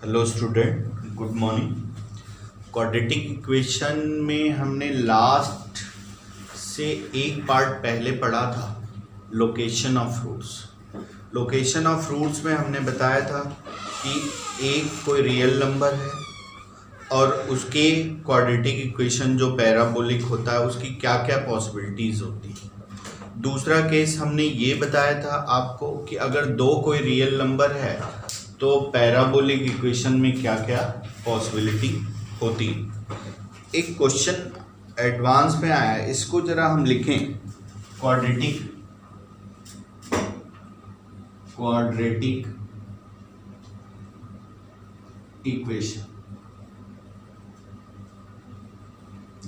Hello student, good morning. Quadratic equation में हमने last से एक पार्ट पहले पढ़ा था, location of roots. Location of roots में हमने बताया था कि एक कोई रियल नंबर है और उसके क्वाड्रेटिक इक्वेशन जो पैराबोलिक होता है उसकी क्या क्या पॉसिबिलिटीज़ होती है। दूसरा केस हमने ये बताया था आपको कि अगर दो कोई रियल नंबर है तो पैराबोलिक इक्वेशन में क्या क्या पॉसिबिलिटी होती है। एक क्वेश्चन एडवांस में आया है, इसको जरा हम लिखें। क्वाड्रेटिक इक्वेशन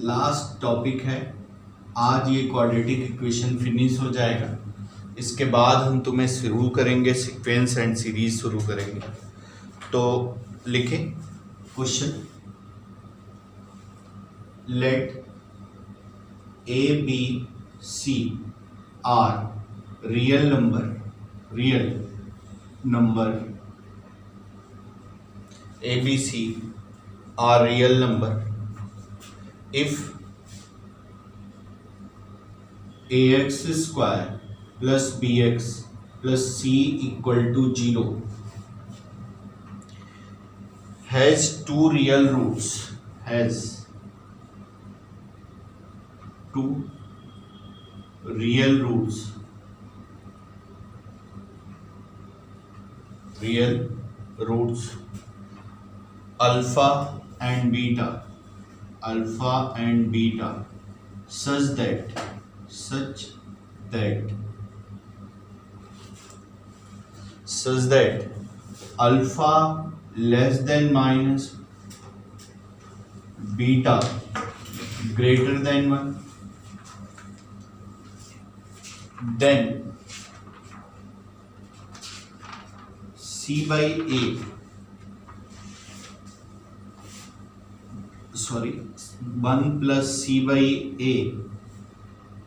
लास्ट टॉपिक है। आज ये क्वाड्रेटिक इक्वेशन फिनिश हो जाएगा, इसके बाद हम तुम्हें शुरू करेंगे सीक्वेंस एंड सीरीज शुरू करेंगे। तो लिखें question, let a b c are real number a b c are real number if ax square plus bx plus c equal to 0 has two real roots, real roots alpha and beta such that alpha less than minus, beta greater than 1, then c by a 1 plus c by a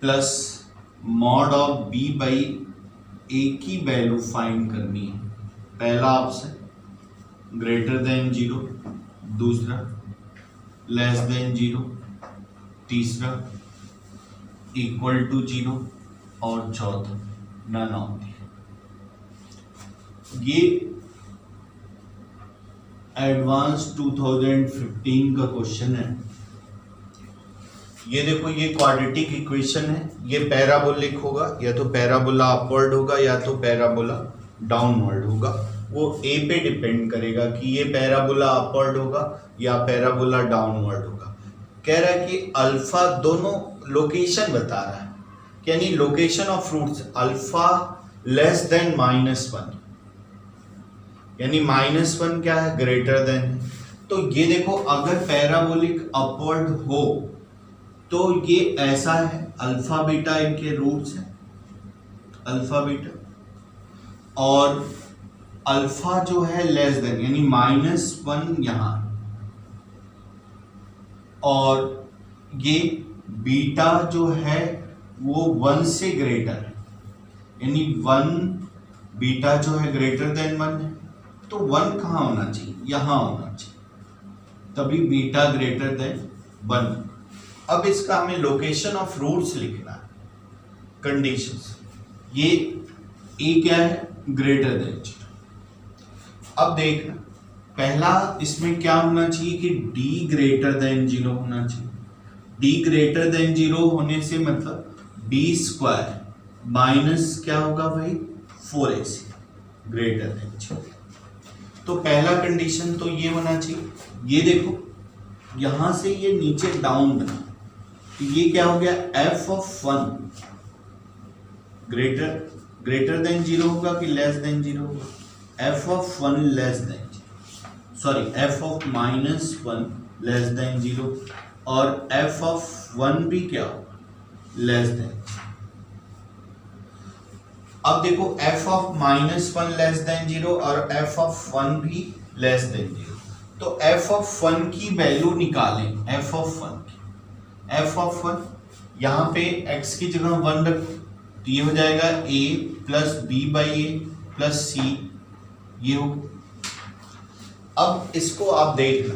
plus mod of b by a की value find करनी है। पहला option greater than 0, दूसरा less than 0, तीसरा equal to 0 और चौथा none of. ये advance 2015 का क्वेश्चन है। ये देखो, ये क्वाड्रेटिक इक्वेशन है, ये पैराबोलिक होगा, या तो पैराबोला अपवर्ड होगा या तो पैराबोला डाउनवर्ड होगा। वो ए पे डिपेंड करेगा कि ये पैराबोला अपवर्ड होगा या पैराबोला डाउनवर्ड होगा। कह रहा है कि अल्फा, दोनों लोकेशन बता रहा है, यानी location of roots alpha less than -1, यानी -1 क्या है, ग्रेटर देन। तो ये देखो, अगर पैराबोलिक अपवर्ड हो तो ये ऐसा है, अल्फा बीटा इनके रूट्स है, अल्फा बीटा, और अल्फा जो है लेस देन यानी -1 यहां, और ये बीटा जो है वो 1 से ग्रेटर है, यानी 1 बीटा जो है ग्रेटर देन 1 है। तो 1 कहाँ होना चाहिए, यहां होना चाहिए, तभी बीटा ग्रेटर देन 1। अब इसका हमें लोकेशन ऑफ रूट्स लिखना है, कंडीशंस। ये ए क्या है, ग्रेटर देन 0। अब देखना, पहला इसमें क्या होना चाहिए कि d ग्रेटर देन 0 होना चाहिए। d ग्रेटर देन 0 होने से मतलब b स्क्वायर माइनस क्या होगा भाई, 4ac ग्रेटर देन 0। तो पहला कंडीशन तो ये होना चाहिए। ये देखो, यहां से ये नीचे डाउन बना, तो ये क्या हो गया, f of 1 ग्रेटर देन 0 होगा कि लेस देन 0 होगा, f of 1 less than, sorry f of -1 less than 0, और f of 1 भी क्या होगा, लेस देन। अब देखो, f of -1 लेस देन 0 और f of 1 भी लेस देन 0, तो f of 1 की वैल्यू निकालें, f of 1 की, f of 1 यहाँ पे x की जगह 1 रखो, तो ये हो जाएगा a plus b by a plus c, ये हो। अब इसको आप देखना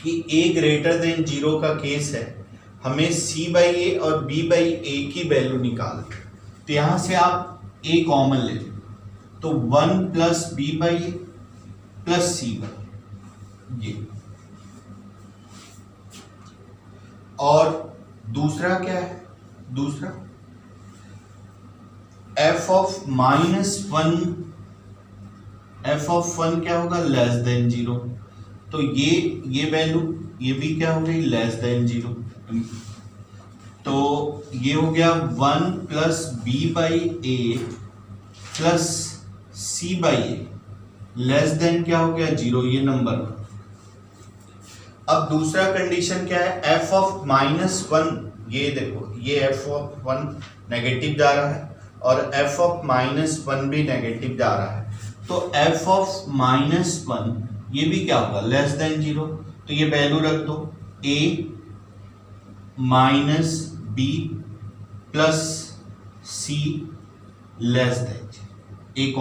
कि a ग्रेटर देन 0 का केस है, हमें c बाई ए और b बाई ए की वैल्यू निकाल, तो यहां से आप a कॉमन ले लें, तो 1 plus b by a plus c by ये। और दूसरा क्या है, दूसरा f ऑफ -1 क्या होगा, लेस देन 0, तो ये वैल्यू ये भी क्या हो गई, लेस देन 0, तो ये हो गया 1 plus b by a plus C by a less than क्या हो गया, 0, ये नंबर। अब दूसरा कंडीशन क्या है, f ऑफ -1, ये देखो ये f ऑफ 1 नेगेटिव जा रहा है और f ऑफ -1 भी नेगेटिव जा रहा है, तो f ऑफ -1 ये भी क्या होगा, लेस देन 0, तो ये वैल्यू रख दो, a minus b plus c less than, a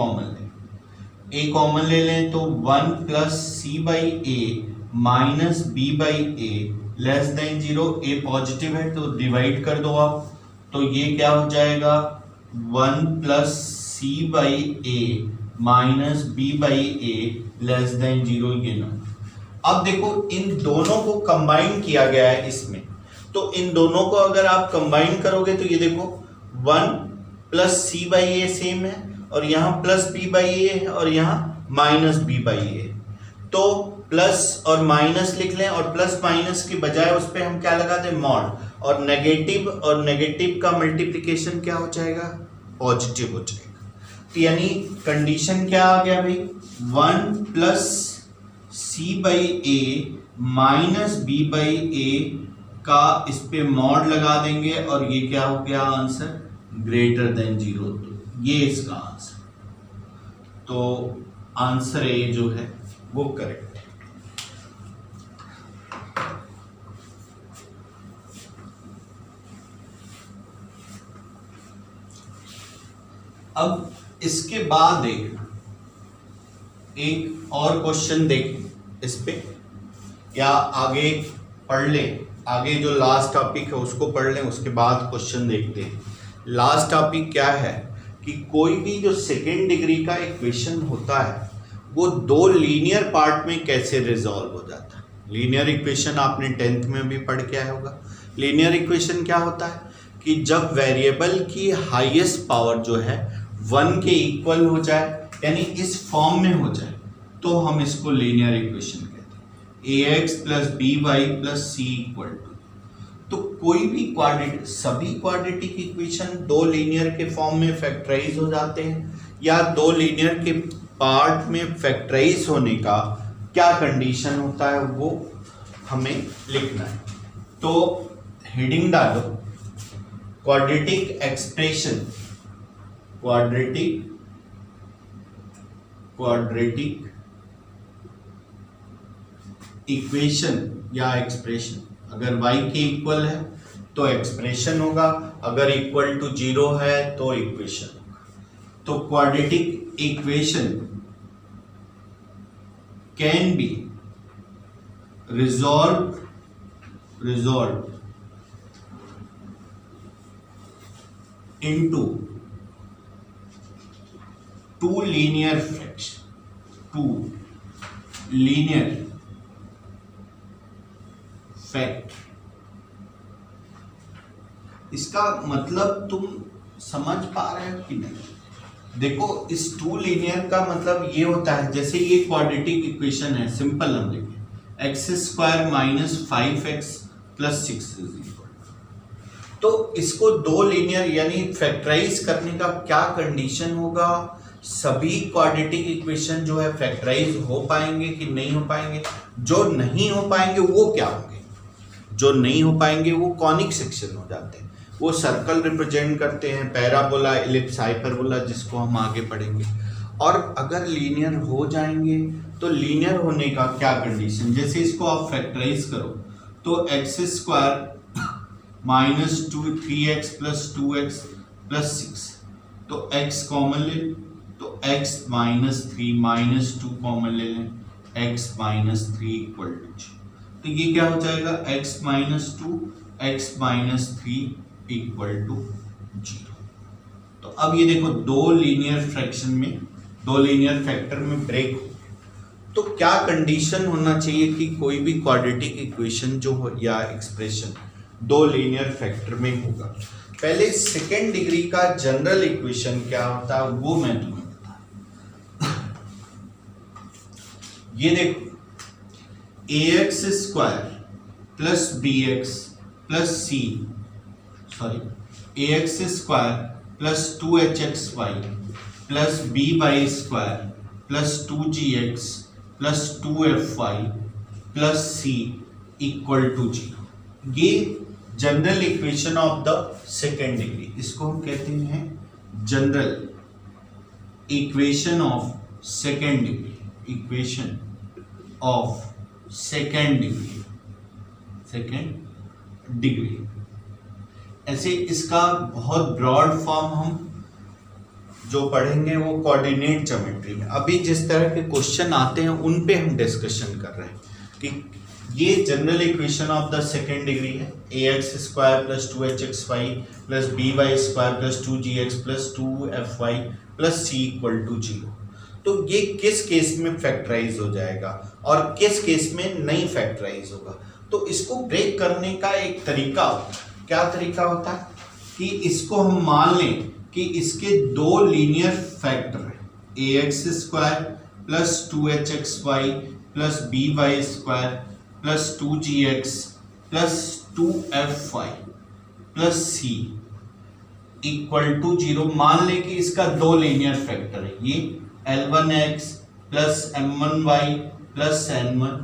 common ले लें, तो 1 plus C by A minus B by a less than 0, a positive है तो डिवाइड कर दो आप, तो ये क्या हो जाएगा, 1 plus C by A minus B by a less than 0, ये नंबर। अब देखो इन दोनों को कंबाइन किया गया है इसमें, तो इन दोनों को अगर आप कंबाइन करोगे तो ये देखो 1 plus C by a same है और यहाँ प्लस बी बाई ए है और यहाँ माइनस बी बाई ए, तो प्लस और माइनस लिख लें और प्लस माइनस के बजाय उस पर हम क्या लगा दें, मॉड, और नेगेटिव का मल्टीप्लिकेशन क्या हो जाएगा, पॉजिटिव हो जाएगा। तो यानी कंडीशन क्या आ गया भाई, 1 plus C by A minus B by A का इस पे मॉड लगा देंगे और ये क्या हो गया आंसर, ग्रेटर देन 0, तो ये इसका आंसर, तो आंसर ए जो है वो करेक्ट है। अब इसके बाद एक और क्वेश्चन देखें इस पे, या आगे पढ़ लें, आगे जो लास्ट टॉपिक है उसको पढ़ लें, उसके बाद क्वेश्चन देखते हैं। लास्ट टॉपिक क्या है कि कोई भी जो सेकेंड डिग्री का इक्वेशन होता है वो दो लीनियर पार्ट में कैसे रिजॉल्व हो जाता है। लीनियर इक्वेशन आपने 10th में भी पढ़ के आया होगा। लीनियर इक्वेशन क्या होता है कि जब वेरिएबल की हाईएस्ट पावर जो है 1 के इक्वल हो जाए, यानी इस फॉर्म में हो जाए, तो हम इसको लीनियर इक्वेशन कहते हैं, ax plus b y plus c equal to. तो कोई भी क्वाड्रेटिक, सभी क्वाड्रेटिक इक्वेशन दो लीनियर के फॉर्म में फैक्टराइज हो जाते हैं, या दो लीनियर के पार्ट में फैक्टराइज होने का क्या कंडीशन होता है वो हमें लिखना है। तो हेडिंग डालो, क्वाड्रेटिक एक्सप्रेशन, क्वाड्रेटिक इक्वेशन या एक्सप्रेशन। अगर y के इक्वल है तो एक्सप्रेशन होगा, अगर इक्वल टू 0 है तो इक्वेशन होगा। तो quadratic equation can be resolve into two linear fact. इसका मतलब तुम समझ पा रहे हो कि नहीं? देखो इस टू लीनियर का मतलब ये होता है, जैसे ये क्वाड्रेटिक इक्वेशन है, सिंपल हम लिखें x square minus 5x plus 6 तो इसको दो लीनियर यानी फैक्टराइज करने का क्या कंडीशन होगा, सभी क्वाड्रेटिक इक्वेशन जो है फैक्टराइज हो पाएंगे कि नहीं हो पाएंगे। जो नहीं हो पाएंगे वो क्या होंगे, जो नहीं हो पाएंगे वो कॉनिक सेक्शन हो जाते हैं, वो सर्कल रिप्रेजेंट करते हैं, पैराबोला, इलिप्स, हाइपरबोला, जिसको हम आगे पढ़ेंगे। और अगर लीनियर हो जाएंगे तो लीनियर होने का क्या कंडीशन, जैसे इसको आप फैक्टराइज करो तो x square minus 3x plus 2x plus 6, तो x कॉमन ले तो x माइनस 3 माइनस 2 कॉमन ले लें, x माइनस 3 इक्वल टू 0। तो ये क्या हो जाएगा, x minus 2 x minus 3 equal to 0। तो अब ये देखो दो लीनियर फ्रैक्शन में, दो लीनियर फैक्टर में ब्रेक हो, तो क्या कंडीशन होना चाहिए कि कोई भी क्वाड्रेटिक इक्वेशन जो हो या एक्सप्रेशन दो लीनियर फैक्टर में होगा। पहले सेकेंड डिग्री का जनरल इक्वेशन क्या होता है वो मैं तुम्हें बता। ये देखो ax square plus bx plus c, sorry ax square plus 2hxy plus by square plus 2gx plus 2fy plus c equal to 0। ये general equation of the second degree, इसको हम कहते हैं general equation of second degree, equation of second degree, second degree. ऐसे इसका बहुत broad form हम जो पढ़ेंगे वो कोऑर्डिनेट ज्योमेट्री में। अभी जिस तरह के क्वेश्चन आते हैं उन पे हम डिस्कशन कर रहे हैं कि ये general equation of the second degree है, ax square plus 2hxy plus by square plus 2gx plus 2fy plus c equal to 0। तो ये किस केस में फैक्टराइज हो जाएगा और किस केस में नहीं फैक्टराइज होगा। तो इसको ब्रेक करने का एक तरीका होता है। क्या तरीका होता है कि इसको हम मान लें कि इसके दो लीनियर फैक्टर है, ax square plus 2hxy plus by square plus 2gx plus 2fy plus c equal to 0। मान लें कि इसका दो लीनियर फैक्टर है, ये L1x plus M1y plus N1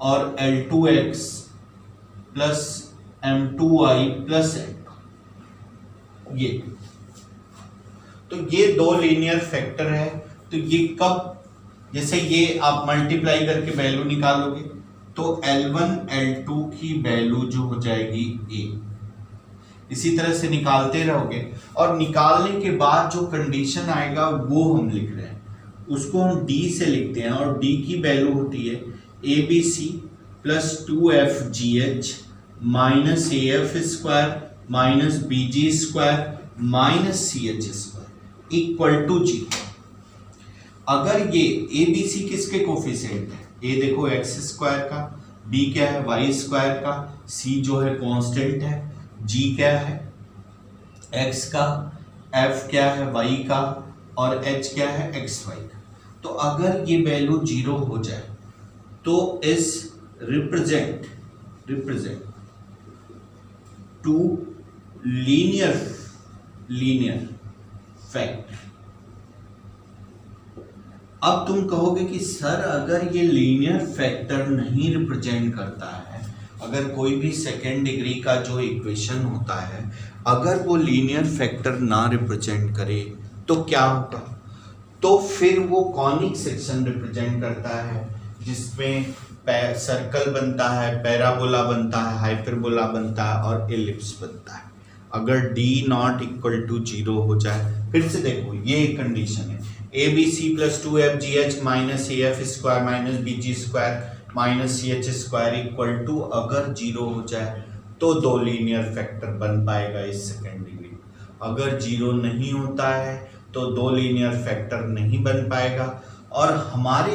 और L2x plus M2y plus N2, ये तो ये दो लीनियर फैक्टर है। तो ये कब, जैसे ये आप मल्टीप्लाई करके वैल्यू निकालोगे तो L1 L2 की वैल्यू जो हो जाएगी a, इसी तरह से निकालते रहोगे और निकालने के बाद जो कंडीशन आएगा वो हम लिख रहे हैं, उसको हम d से लिखते हैं और d की वैल्यू होती है abc plus 2fgh minus af square minus bg square minus ch square equal to 0। अगर ये abc किसके कोफिशिएंट है, a देखो x स्क्वायर का, b क्या है y स्क्वायर का, c जो है कांस्टेंट है, g क्या है x का, f क्या है y का और h क्या है xy का। तो अगर ये वैल्यू 0 हो जाए तो इस रिप्रेजेंट टू लीनियर फैक्ट। अब तुम कहोगे कि सर अगर ये लीनियर फैक्टर नहीं रिप्रेजेंट करता है, अगर कोई भी सेकेंड डिग्री का जो इक्वेशन होता है अगर वो लीनियर फैक्टर ना रिप्रेजेंट करे तो क्या होगा। तो फिर वो कॉनिक सेक्शन रिप्रेजेंट करता है जिसमें सर्कल बनता है, पैराबोला बनता है, हाइपरबोला बनता है और एलिप्स बनता है। अगर d नॉट इक्वल टू 0 हो जाए, फिर से देखो ये कंडीशन है, abc plus 2fgh minus af square minus bg square minus ch square equal to अगर 0 हो जाए तो दो लीनियर फैक्टर बन पाएगा इस सेकेंड डिग्री। अगर 0 नहीं होता है तो दो लीनियर फैक्टर नहीं बन पाएगा। और हमारे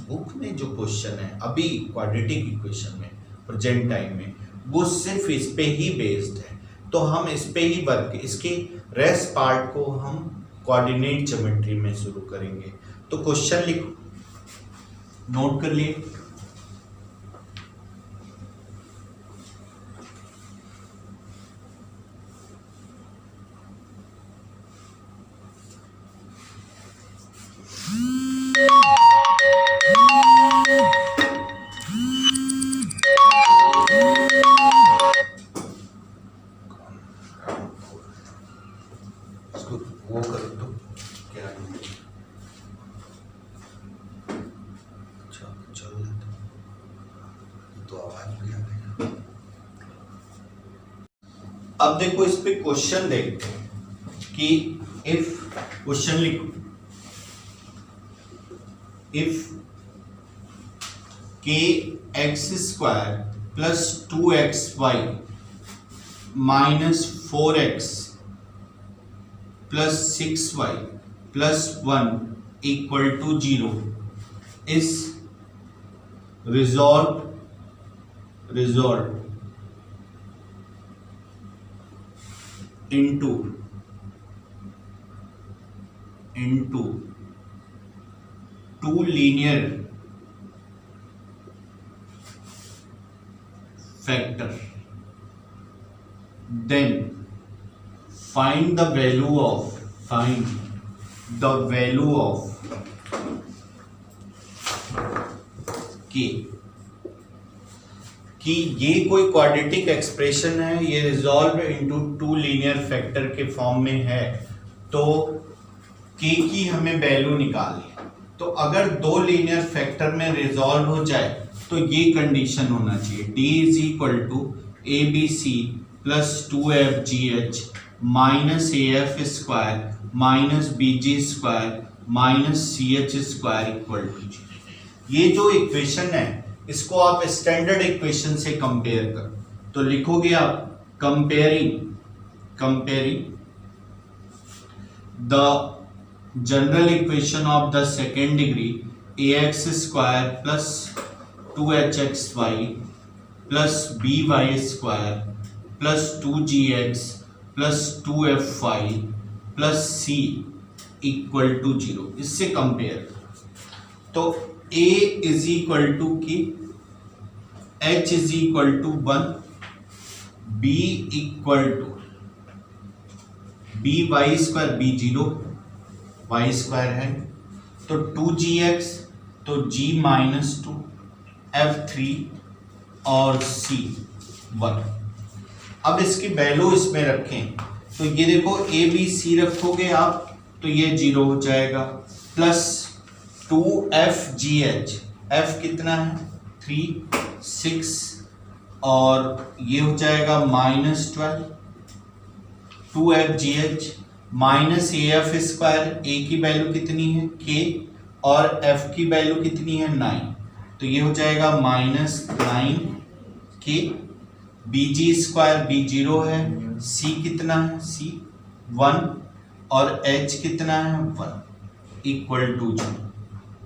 बुक में जो क्वेश्चन है अभी क्वाड्रेटिक इक्वेशन में प्रेजेंट टाइम में, वो सिर्फ इस पे ही बेस्ड है। तो हम इस पे ही वर्क, इसके रेस्ट पार्ट को हम कोऑर्डिनेट ज्योमेट्री में शुरू करेंगे। तो क्वेश्चन लिखो, नोट कर लिए। वो कर दो क्या चल तो आवाज भी आ गई। अब देखो इस पे क्वेश्चन देखते हैं कि इफ, क्वेश्चन लिखो, if k x square plus 2xy minus 4x plus 6y plus 1 equal to 0 is resolved into two linear factor, then find the value of k कि ये कोई क्वाड्रेटिक एक्सप्रेशन है, ये resolve into two linear factor के form में है, तो k की हमें वैल्यू निकालनी। तो अगर दो लीनियर फैक्टर में रिजॉल्व हो जाए तो ये कंडीशन होना चाहिए, d is equal to a b c plus 2fgh minus AF square minus BG square minus CH square equal to 0। ये जो इक्वेशन है इसको आप स्टैंडर्ड इक्वेशन से कंपेयर करो, तो लिखोगे आप comparing the general equation of the second degree ax square plus 2hxy plus by square plus 2gx plus 2fy plus c equal to 0, इससे कंपेयर। तो a इज इक्वल टू की h is equal to 1, b equal to b y square b 0 y square है, तो 2gx तो g minus 2 f3 और c 1। अब इसकी value इसमें रखें तो ये देखो a b c रखोगे आप तो ये 0 हो जाएगा, प्लस 2fgh, f कितना है 3 6 और ये हो जाएगा minus 12, 2fgh minus AF square, a की वैल्यू कितनी है k और f की वैल्यू कितनी है 9, तो ये हो जाएगा minus 9k, bg square b 0 है, c कितना है c 1 और h कितना है 1 इक्वल टू 0,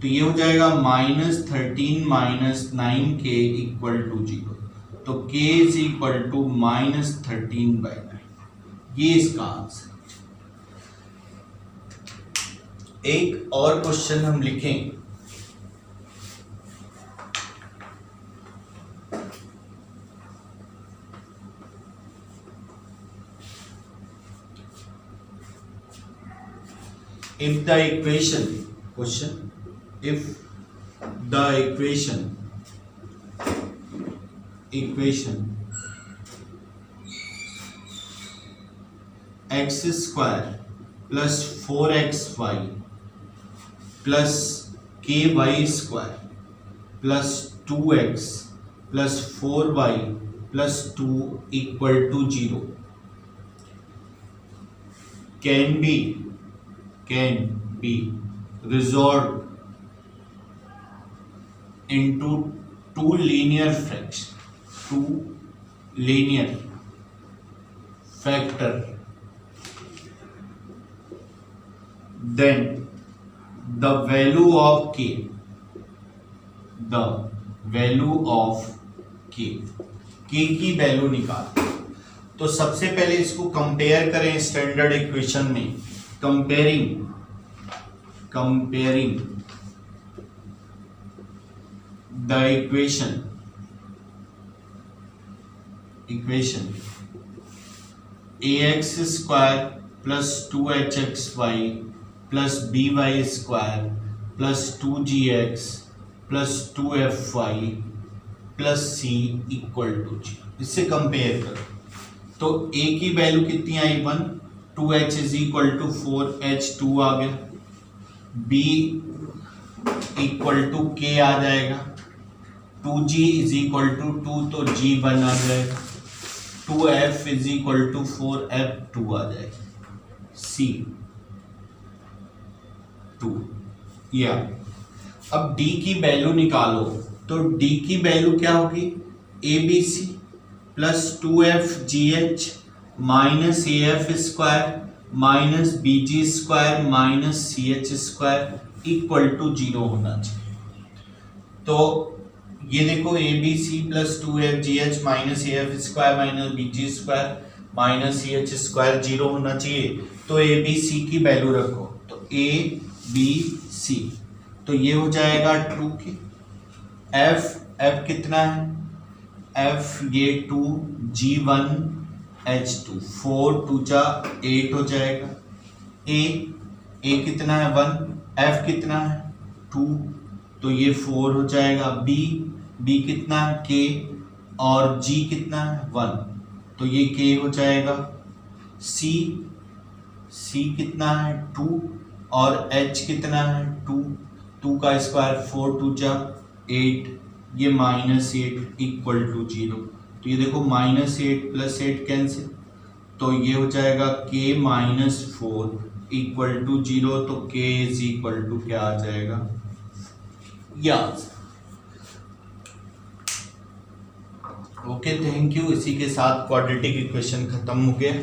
तो ये हो जाएगा minus 13 minus 9k equal to 0, तो k is equal to minus 13/9, ये इसका आंसर। एक और क्वेश्चन हम लिखें, if the equation x square plus 4xy plus ky square plus 2x plus 4y plus 2 equal to 0 can be resolved into two linear factor, then the value of k की value निकाल। तो सबसे पहले इसको compare करें standard equation में, comparing the equation ax square plus 2hxy plus by square plus 2gx plus 2fy plus c equal to 0, इससे compare करो। तो a की वैल्यू कितनी आई 1, 2h is equal to 4h 2 आ गया, b इक्वल टू k आ जाएगा, 2g इज इक्वल टू 2 तो g 1 आ जाएगा, 2f is equal to 4f 2 आ जाएगा, c 2। या अब d की वैल्यू निकालो, तो डी की वैल्यू क्या होगी, a b c plus 2FGH minus AF² minus BG² minus CH² equal to 0 होना चाहिए। तो ये देखो ABC plus 2FGH minus AF² minus BG² minus CH² 0 होना चाहिए। तो ABC की वैल्यू रखो, तो ABC तो ये हो जाएगा 2 की। F कितना है, F ये 2 G1H2 4 2 जा 8 हो जाएगा। A कितना है 1, F कितना है 2 तो ये 4 हो जाएगा। B कितना है K और G कितना है 1 तो ये K हो जाएगा। C कितना है 2 और H कितना है 2 का स्क्वायर 4 2 जा 8 ये -8 इक्वल टू 0। तो ये देखो -8 प्लस 8 कैंसिल, तो ये हो जाएगा K -4 इक्वल टू 0। तो K इज इक्वल टू क्या आ जाएगा, या ओके थैंक यू। इसी के साथ क्वाड्रेटिक इक्वेशन खत्म हो गया।